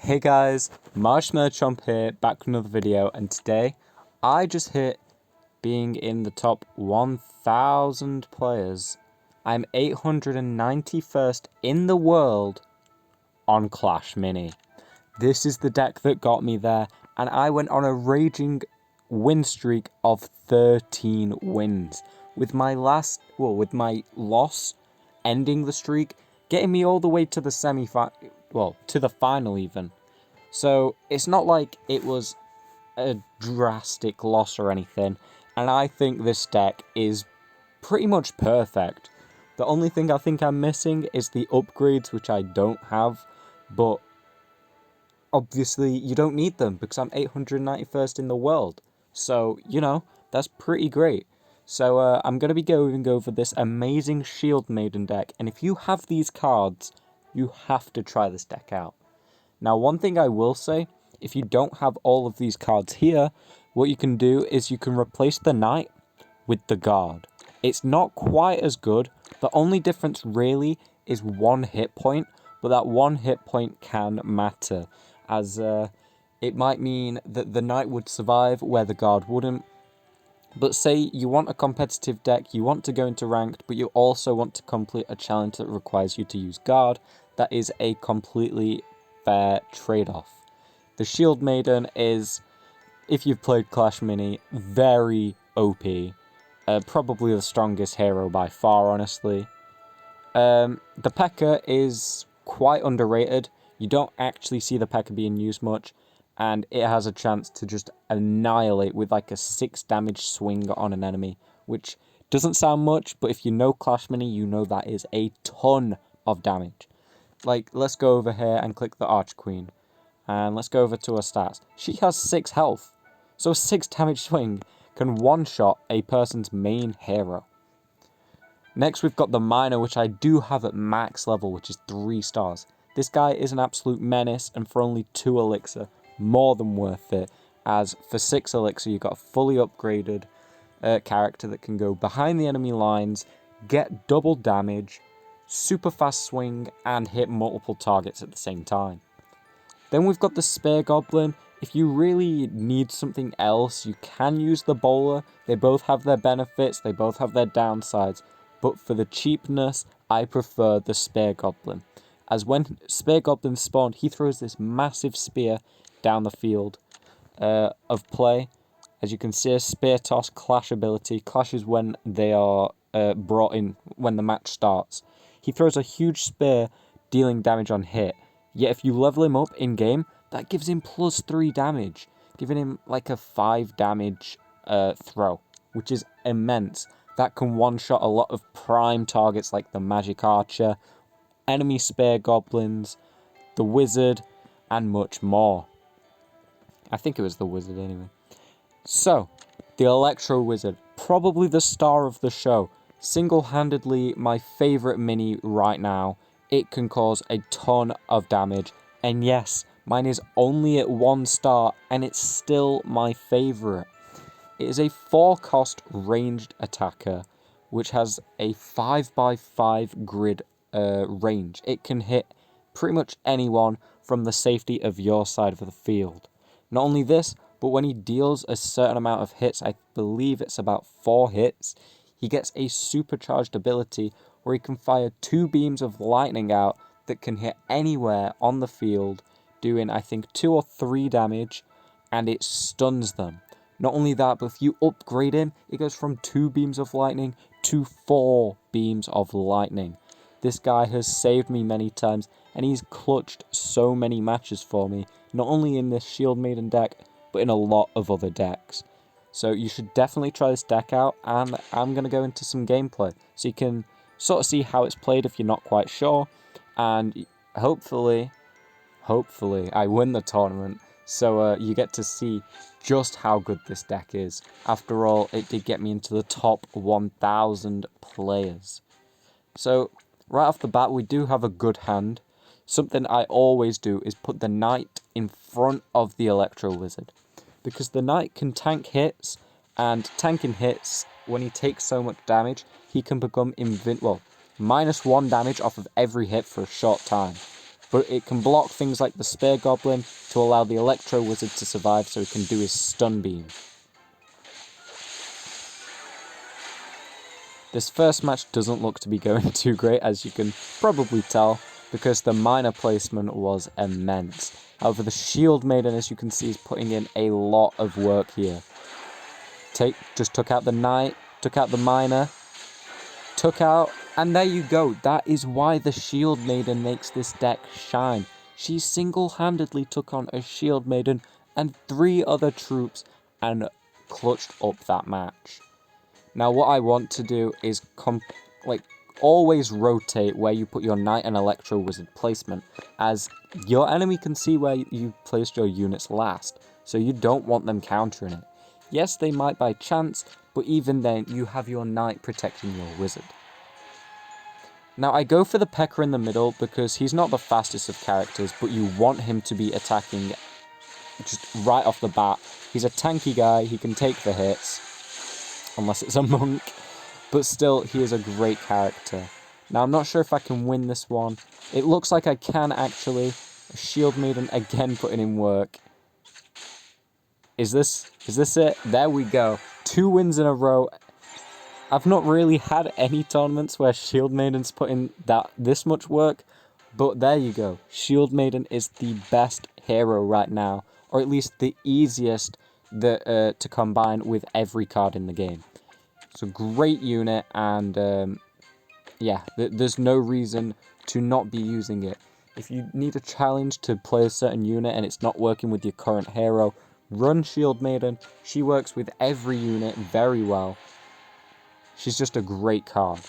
Hey guys, Marshmallow Chomp here, back with another video, and today I just hit being in the top 1000 players. I'm 891st in the world on Clash Mini. This is the deck that got me there, and I went on a raging win streak of 13 wins, with my loss ending the streak, getting me all the way to the to the final even. So it's not like it was a drastic loss or anything, and I think this deck is pretty much perfect. The only thing I think I'm missing is the upgrades, which I don't have, but obviously you don't need them because I'm 891st in the world. So, that's pretty great. So I'm going to be going over this amazing Shield Maiden deck, and if you have these cards, you have to try this deck out. Now, one thing I will say, if you don't have all of these cards here, what you can do is you can replace the Knight with the Guard. It's not quite as good. The only difference really is 1 hit point, but that 1 hit point can matter, as it might mean that the Knight would survive where the Guard wouldn't. But say you want a competitive deck, you want to go into ranked, but you also want to complete a challenge that requires you to use Guard, that is a completely fair trade-off. The Shield Maiden is, if you've played Clash Mini, very OP. Probably the strongest hero by far, honestly. The P.E.K.K.A is quite underrated. You don't actually see the P.E.K.K.A being used much, and it has a chance to just annihilate with like a 6 damage swing on an enemy, which doesn't sound much, but if you know Clash Mini, you know that is a ton of damage. Like, let's go over here and click the Arch Queen, and let's go over to her stats. She has 6 health, so a 6 damage swing can one-shot a person's main hero. Next, we've got the Miner, which I do have at max level, which is 3 stars. This guy is an absolute menace, and for only 2 elixir, more than worth it, as for 6 elixir, you've got a fully upgraded character that can go behind the enemy lines, get double damage, super fast swing, and hit multiple targets at the same time. Then we've got the Spear Goblin. If you really need something else, you can use the Bowler. They both have their benefits, they both have their downsides, but for the cheapness, I prefer the Spear Goblin. As when Spear Goblin spawned, he throws this massive spear down the field of play. As you can see, a Spear Toss Clash ability. Clash is when they are brought in, when the match starts. He throws a huge spear, dealing damage on hit. Yet if you level him up in-game, that gives him +3 damage, giving him like a 5 damage throw, which is immense. That can one-shot a lot of prime targets like the Magic Archer, enemy Spear Goblins, the Wizard, and much more. I think it was the Wizard anyway. So, the Electro Wizard, probably the star of the show. Single-handedly my favourite mini right now. It can cause a ton of damage, and yes, mine is only at 1 star, and it's still my favourite. It is a 4-cost ranged attacker, which has a 5x5 grid range. It can hit pretty much anyone from the safety of your side of the field. Not only this, but when he deals a certain amount of hits, I believe it's about 4 hits, he gets a supercharged ability where he can fire 2 beams of lightning out that can hit anywhere on the field, doing I think 2 or 3 damage, and it stuns them. Not only that, but if you upgrade him, it goes from 2 beams of lightning to 4 beams of lightning. This guy has saved me many times, and he's clutched so many matches for me, not only in this Shield Maiden deck, but in a lot of other decks. So you should definitely try this deck out, and I'm going to go into some gameplay, so you can sort of see how it's played if you're not quite sure, and hopefully I win the tournament, so you get to see just how good this deck is. After all, it did get me into the top 1000 players. So, right off the bat, we do have a good hand. Something I always do is put the Knight in front of the Electro Wizard, because the Knight can tank hits, and tanking hits, when he takes so much damage, he can become -1 damage off of every hit for a short time. but it can block things like the Spear Goblin to allow the Electro Wizard to survive so he can do his stun beam. This first match doesn't look to be going too great, as you can probably tell, because the minor placement was immense. However, the Shield Maiden, as you can see, is putting in a lot of work here. Just took out the Knight, took out the minor, took out, and there you go. That is why the Shield Maiden makes this deck shine. She single-handedly took on a Shield Maiden and 3 other troops and clutched up that match. Now what I want to do is always rotate where you put your Knight and Electro Wizard placement, as your enemy can see where you placed your units last, so you don't want them countering it. Yes, they might by chance, but even then you have your Knight protecting your Wizard. Now I go for the P.E.K.K.A in the middle because he's not the fastest of characters, but you want him to be attacking just right off the bat. He's a tanky guy, he can take the hits, unless it's a monk, but still, he is a great character. Now, I'm not sure if I can win this one. It looks like I can, actually. A Shield Maiden again putting in work. Is this it? There we go. 2 wins in a row. I've not really had any tournaments where Shield Maiden's put in this much work, but there you go. Shield Maiden is the best hero right now, or at least the easiest to combine with every card in the game. It's a great unit, and yeah, there's no reason to not be using it. If you need a challenge to play a certain unit and it's not working with your current hero, run Shield Maiden. She works with every unit very well. She's just a great card.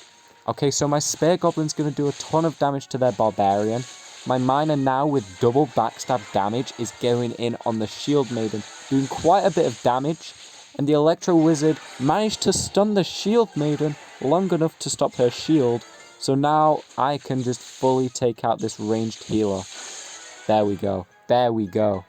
Okay, so my Spear Goblin's going to do a ton of damage to their Barbarian. My Miner now with double backstab damage is going in on the Shield Maiden, doing quite a bit of damage. And the Electro Wizard managed to stun the Shield Maiden long enough to stop her shield. So now I can just fully take out this ranged healer. There we go. There we go.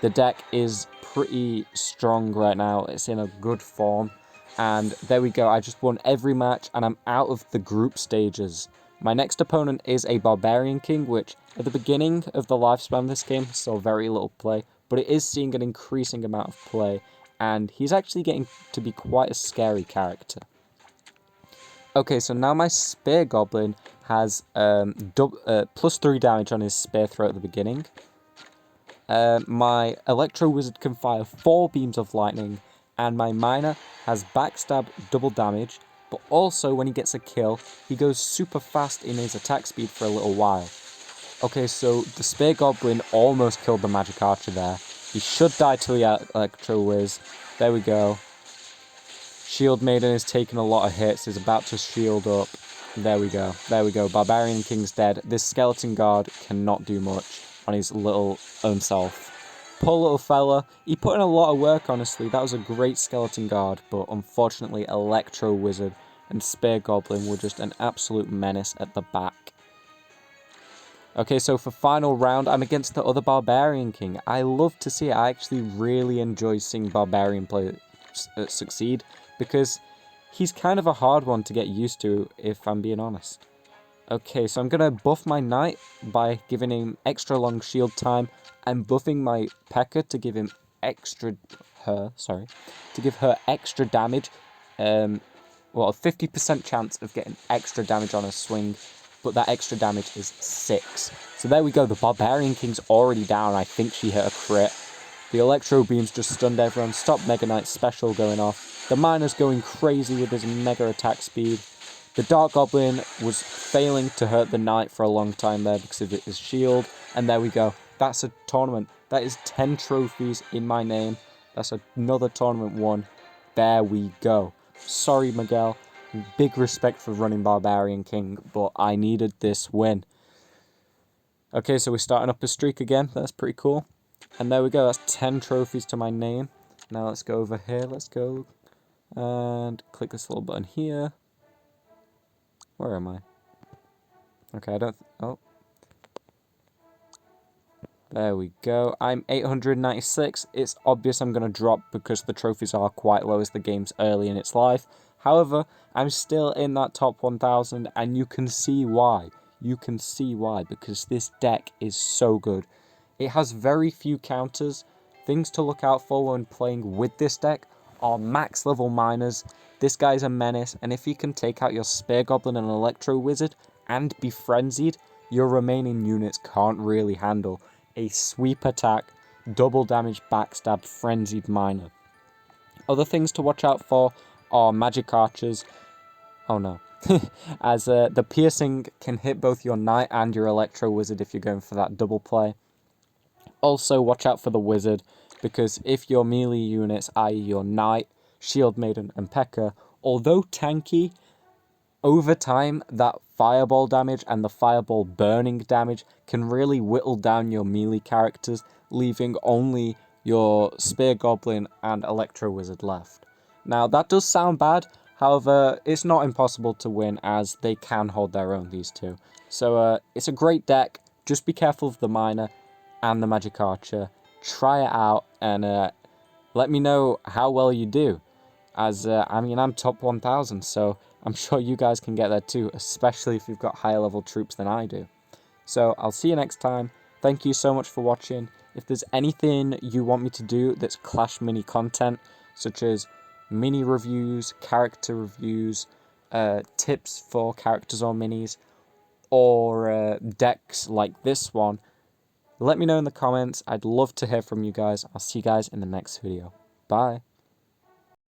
The deck is pretty strong right now. It's in a good form. And there we go. I just won every match and I'm out of the group stages. My next opponent is a Barbarian King, which at the beginning of the lifespan of this game saw very little play. But it is seeing an increasing amount of play. And he's actually getting to be quite a scary character. Okay, so now my Spear Goblin has plus 3 damage on his Spear Throw at the beginning. My Electro Wizard can fire 4 beams of lightning, and my Miner has backstab double damage, but also when he gets a kill, he goes super fast in his attack speed for a little while. Okay, so the Spear Goblin almost killed the Magic Archer there. He should die to the Electro Wiz. There we go. Shield Maiden is taking a lot of hits, is about to shield up. There we go. There we go. Barbarian King's dead. This Skeleton Guard cannot do much on his little own self. Poor little fella. He put in a lot of work, honestly. That was a great Skeleton Guard, but unfortunately Electro Wizard and Spear Goblin were just an absolute menace at the back. Okay, so for final round, I'm against the other Barbarian King. I love to see it. I actually really enjoy seeing Barbarian players succeed, because he's kind of a hard one to get used to, if I'm being honest. Okay, so I'm going to buff my Knight by giving him extra long shield time. I'm buffing my P.E.K.K.A to give him to give her extra damage. Well, a 50% chance of getting extra damage on a swing, but that extra damage is 6. So there we go, the Barbarian King's already down. I think she hit a crit. The Electro Beams just stunned everyone, stopped Mega Knight's special going off. The Miner's going crazy with his mega attack speed. The Dark Goblin was failing to hurt the Knight for a long time there because of his shield. And there we go. That's a tournament. That is 10 trophies in my name. That's another tournament won. There we go. Sorry, Miguel. Big respect for running Barbarian King, but I needed this win. Okay, so we're starting up a streak again. That's pretty cool. And there we go. That's 10 trophies to my name. Now let's go over here. Let's go and click this little button here. Where am I? Okay, I don't... oh. There we go. I'm 896. It's obvious I'm going to drop because the trophies are quite low as the game's early in its life. However, I'm still in that top 1,000 and you can see why. you can see why, because this deck is so good. It has very few counters. Things to look out for when playing with this deck are max level miners. This guy's a menace, and if he can take out your Spear Goblin and Electro Wizard and be frenzied, your remaining units can't really handle a sweep attack, double damage, backstab, frenzied miner. Other things to watch out for are magic archers. Oh no. As the piercing can hit both your knight and your Electro Wizard if you're going for that double play. Also, watch out for the wizard, because if your melee units, i.e. your knight, shield maiden, and P.E.K.K.A, although tanky, over time that fireball damage and the fireball burning damage can really whittle down your melee characters, leaving only your Spear Goblin and Electro Wizard left. Now, that does sound bad, however, it's not impossible to win, as they can hold their own, these two. So, it's a great deck. Just be careful of the miner and the magic archer. Try it out, and let me know how well you do. As, I mean, I'm top 1000, so I'm sure you guys can get there too, especially if you've got higher level troops than I do. So, I'll see you next time. Thank you so much for watching. If there's anything you want me to do that's Clash Mini content, such as mini reviews, character reviews, tips for characters or minis, or decks like this one, let me know in the comments. I'd love to hear from you guys. I'll see you guys in the next video. Bye.